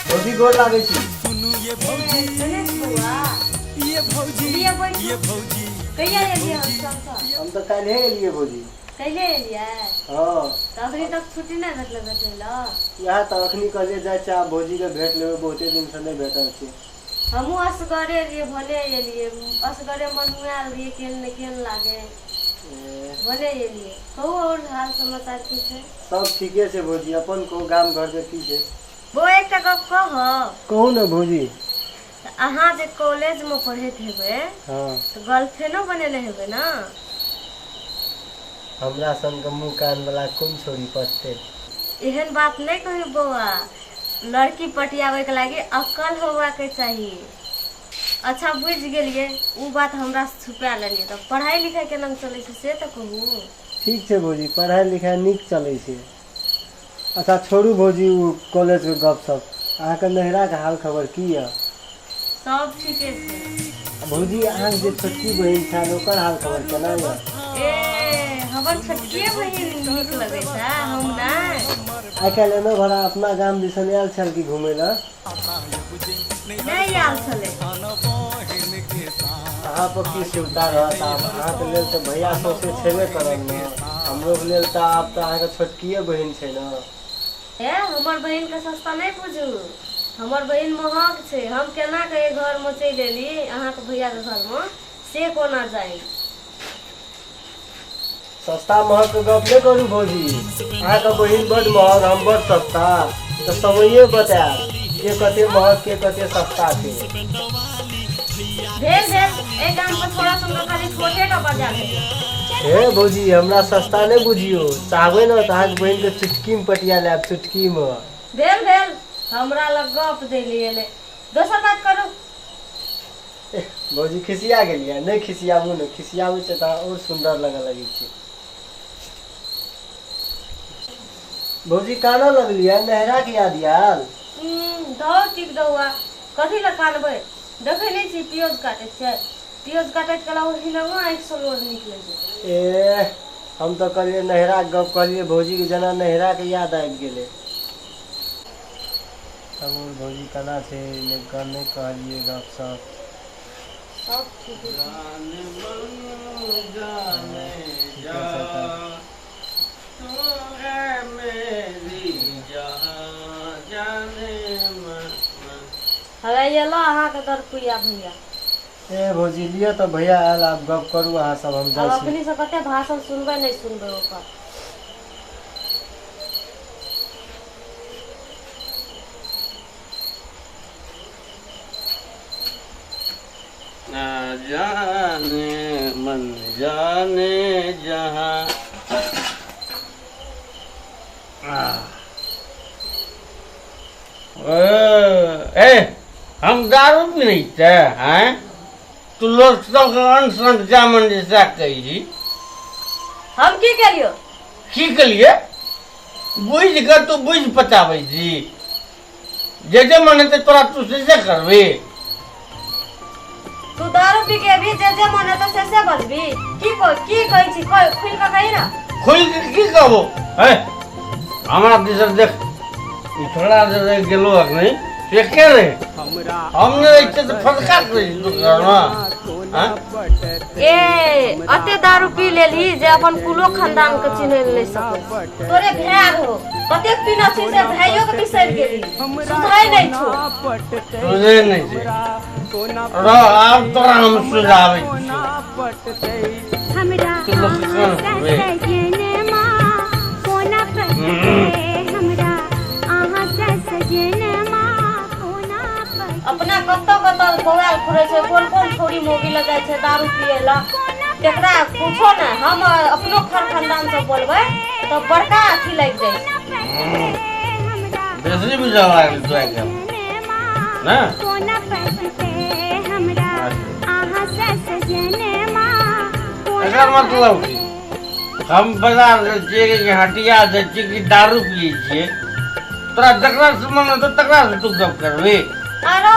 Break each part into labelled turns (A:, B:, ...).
A: भौजी गोर लागे छी।
B: कहिया एलियै
A: हम तो कल एलिए भौजी।
B: कहिले एलियै?
A: हाँ
B: तो अखनी तक छुट्टी नहीं भेटले भेटैला।
A: यहाँ तो अखनी कहलिए जाए छै भौजी के भेट लेबै, बहुते दिन से नहीं भेटल छी।
B: हमहू असगरे रहिए भले एलिए, असगरे मन हुआ रहिए केन लागे भले एलिए। कहू और हाल समाचार की छै?
A: सब ठीके छै भौजी, अपन को गाम घर के की छै?
B: वो एकटा गप कह।
A: कहू ना भौजी।
B: अहाँ जे कॉलेज में पढ़ैत हेबै
A: हाँ
B: तो गर्लफ्रेंडो बनेले हेबै ना?
A: हमरा संग मुँह कान वाला कौन छोरी पटते?
B: एहन बात नहीं कही बौआ, लड़की पटियावे के लागी अक्ल होवा के चाहिए। अच्छा बुझ गेलिए, उ बात हमरा से छुपा लेलिए। तो पढ़ाई लिखाई केना चले छै से तो कहू।
A: ठीक छै भौजी, पढ़ाई लिखाई नीक चलै छै। अच्छा छोड़ू भौजी उ कॉलेज के गप सप, अहाँ के नहिरा के हाल खबर की है?
B: सब ठीके छै।
A: भौजी अहाँ जे छोटकी बहिन छै ओकर हाल खबर केना है?
B: ए हमर छोटकी बहिन नीक लगे छै, हम नहीं।
A: आइ काल्हि एना भरा अपना गाम दिसन आयल छल कि घूमे ला?
B: नहीं आयल छले।
A: अहाँ पर की सुविधा रहत? अहाँ के लेल तो भैया सौसे छेबे करल ने, हमरो के लेल तो आब तो अहाँ के छोटकिए बहिन छै ना।
B: ए हमर बहिन के सस्ता नहीं बुझू, हमर बहिन महग छै। हम केना के घर में चल एली अहाँ के भैया के घर में, से कोना जाई?
A: सस्ता महग के गप नहीं करू भौजी, अहाँ के बहिन बड़ महग हम बड़ सस्ता, तो समये बतायब के कते महग के कते सस्ता छै।
B: भेल ए काम पर थोड़ा सा खाली छोटे का बजा दे।
A: हे भौजी हमरा सस्ता नहीं बुझियो, चाहबे ना तो अहाँ के बहिन के चुटकी में पटिया लेब, चुटकी में।
B: भेल हमरा लग गप देलिए ले, दोसर बात करू।
A: भौजी खिसिया गेलिए? नहीं खिसियाबू ने, खिसियाबू से तो और सुंदर लगे छै। भौजी काना लगलिए, नहरा के याद आयल?
B: दो टिक दौआ कथी ला कानबै? देखे नहीं छी पियोज काटे छै, पियोज काटैत कला और हिलवा एक सलोर निकले छै।
A: ए हम तो कहलिए नहरा के गप कहलिए भौजी के, जना नहरा के याद आबि गेले। हम भौजी कना छै ने कहने कहलिए गप सप।
B: सब ठीक है। हवे ये लो अहाँ के दर पुइया भैया।
A: ए भौजी लियो तो भैया आयल, आप गप करू अहाँ सब, हम
B: अब
A: जाइ छी।
B: अपनी से कते भाषण सुनबे नहीं सुनबे ओकर।
C: ना जाने मन जाने जहाँ। हम दारू भी नहीं थे हैं, तू लोग सब अनसन जामन जैसा कही।
B: हम की करियो?
C: की कलिए बुझ कर तू बुझ पचावे जी, जे मन है तोरा तू से करबे।
B: तू दारू पी के भी जे मन है तो से बजबी। की कहि छी, कोई खुल के कही ना।
C: खुल के की कहबो है? हमरा दिसर देख, ई थोड़ा देर गेलो अक नहीं से के रे हमने इच्छा तो फटका कर दू करना।
B: ए अते दारू पी लेली जे अपन कुलो खानदान के चिन्ह ले सके। तोरे भाय हो कते पीना छी से भाइयों के बिसर गेली, सुधाई नहीं छो।
C: तुझे नहीं छे रो, अब तोरा हम सुझावे
D: हमरा
B: अपना कत्तो बवाल फुरे छै, कोन छोरी मोगी लगाय छै दारू पिए ला। तेकरा पूछो ना, हम अपनो खानदान से बोलबे तो बड़का अथी लग जाय छै।
C: बेसरी भी जावा है ना एकर मतलब की हम बाजार जे हटिया जे कि दारू पिए छिए, तोरा जकरा से मन तो तकरा से तू गप करबे।
B: आरो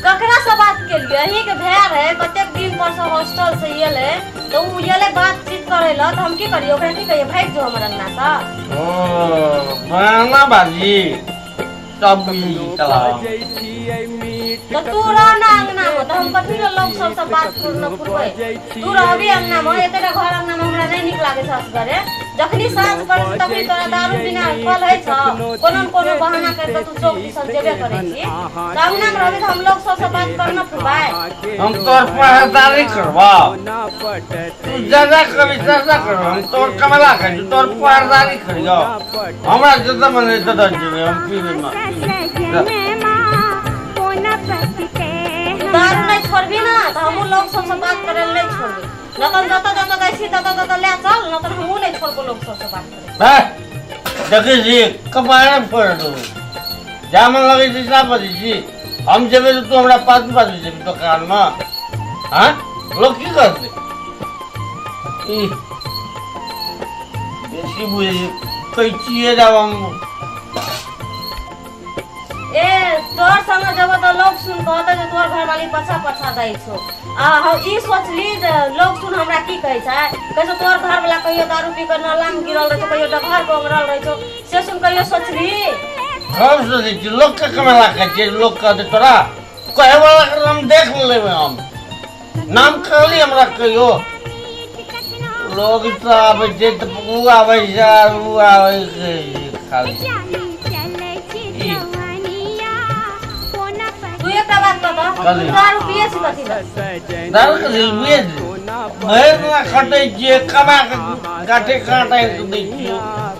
B: ककरा से बात के लिए? अही के भैया रहे कते दिन पर से हॉस्टल से येले, तो उ येले बातचीत करे ला, तो हम की करियो? ओकरा की कहियो भाग जो हमर अंगना सा?
C: ओ बहाना बाजी सब चला
B: तो तू रह ना अंगना में, तो हम कथी रे लोग सबसे बात करना पुरबै। तू रहबी अंगना में, एते घर अंगना में हमरा नहीं निक लागे सास करे। जखनी सास करे तखनी तोरा दारू बिना कल है छ, कोनो न कोनो बहाना कर के तू चौक दिसन जेबे करे छी। तो अंगना में रहबी तो हम लोग सबसे बात करना पुरबै।
C: हम तोर पहरेदारी करवा, तू ज्यादा कभी ज्यादा करवा, हम तोर कमला कर तोर पहरेदारी करियो। हमरा जदा मन जदा जेबे हम पीबे ना।
B: दारू नहीं छोड़बी ना तो हम लोग सबसे बात करे नहीं छोड़बी। नतन जता जता दैसी तता तता ले चल, नतन हम नहीं छोड़बो लोग सबसे बात करे।
C: है देखी जी कमाए फोड़ दो जामन लगे जी ना बजी जी हम जेबे तो हमरा पास जेबे दुकान में। हां लोग की करते ई बेसी बुझे कोई चीज जाव हम
B: ए तोर संग जब तो लोग सुन कहते जे तोर घर वाली पछा पछा दै छो। आ हम ई सोचली जे लोग सुन हमरा की कहै छै, कहै तोर घर वाला कहियो दारू पी के नाला में गिरल रह छो, कहियो डगर पे उमरल रह छो, से सुन कहियो सोचली।
C: हम सोचे जी लोग के कमला के लोग कहते तोरा कहे वाला कर हम देख लेबे। हम नाम कहली हमरा कहियो लोग तो आवे जे त उ आवे जा उ आवे खाली
B: तू एक बात बता, तू दारू पिए छी कथी बस?
C: दारू के पिए छी भैर ना खटे जे कमा के गाठे काटे दै छी।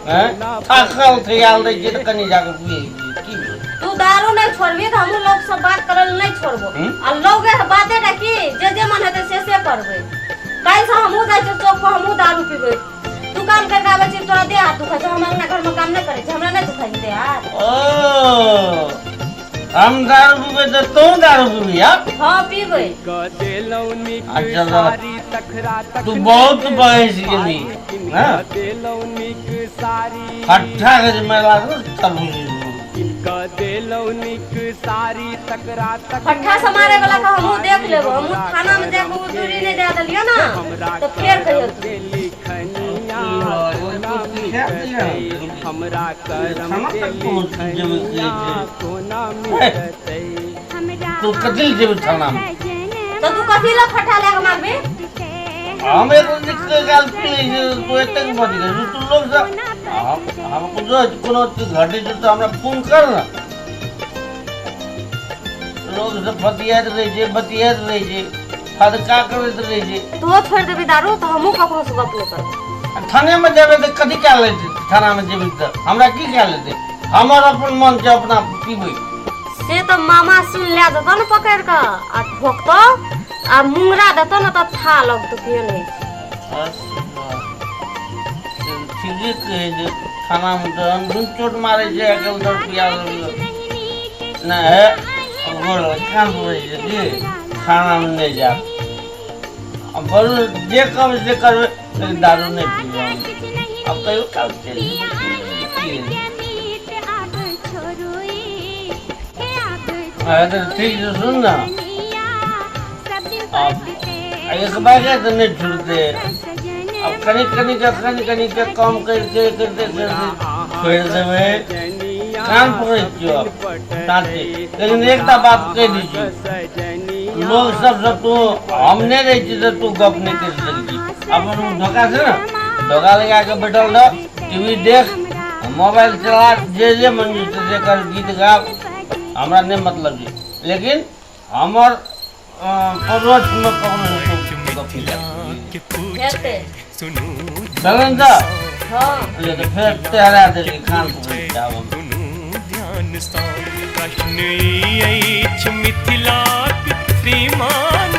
C: हैं थाकल थयाल दै छी त कनी जाके पिए की।
B: तू दारू नहीं छोड़बी तो हम लोग सब बात करल नहीं छोड़बो। आ लोग बाते ना की जे मन हेते से करबे। काल से हमहू जाय छी चौक पर, हमहू दारू पीबे। तू काम कर के आवे छी, तोरा दे हाथ दुखा छ, हम अंगना घर में काम नहीं करे छी, हमरा नहीं दुखाई दे हाथ।
C: ओ हम दारू पीबे तो तू दारू पीबी यार?
B: हां पीबे।
C: अच्छा तू बहुत बहस गेली हां हट्ठा के मेला तब
B: फट्ठा से मारे वाला का हमहू देख लेबो। हमहू थाना में जाके वो दूरी नहीं दे दलियो ना तो फिर कहियो
D: हमरा करम
C: तू कथी जेबे थाना में?
B: तो तू कथी ला फट्ठा ले के मारबी?
C: हमें तो निकल गाल प्लीज तू एते के बड़ी गई तू लोग सब हम को कोनो घटे तो हमरा फोन कर ना। लोग सब बतियात रहे जे हद का करत रहे जे।
B: तू छोड़ देबी दारू तो हमहू ककरो से गप नहीं करब।
C: थाने में जेबे तो कथी क्या लेते? थाना में जेबे तो हमरा की क्या लेते? हमर अपन मन से अपना पीबे
B: से तो मामा सुन ले देतो न पकड़ के आ ठोकतो आ मुंगरा देतो न तो था लग तो पिए नहीं।
C: ठीक है जे थाना में तो हम चोट मारे जे अकल दर पिया ना है बोल कान बोले जे थाना में नहीं जा। अब बोल जे कब से कर दारू नहीं पीबे। अब कहियो काल चल अरे ठीक है सुन ना अब एक बार तो नहीं छूटते। अब कनी के काम करते छोड़ देवे कान पकड़ क्यों ताते। लेकिन एक बात कह दीजिए लोग सब तू हमने रही चीज तू गप नहीं कर सकती। अब धोखा से ना धोखा लगा के बैठल रह टीवी देख मोबाइल चला जे मन से कर गीत गा हमरा नहीं मतलब जी। लेकिन हमार परोछ में पकड़
B: हेते
C: चलन दा
B: हां
C: ले तो फिर तेरा दे खान पकड़ जाओ
D: ध्यान सा प्रश्न मिथिला श्रीमान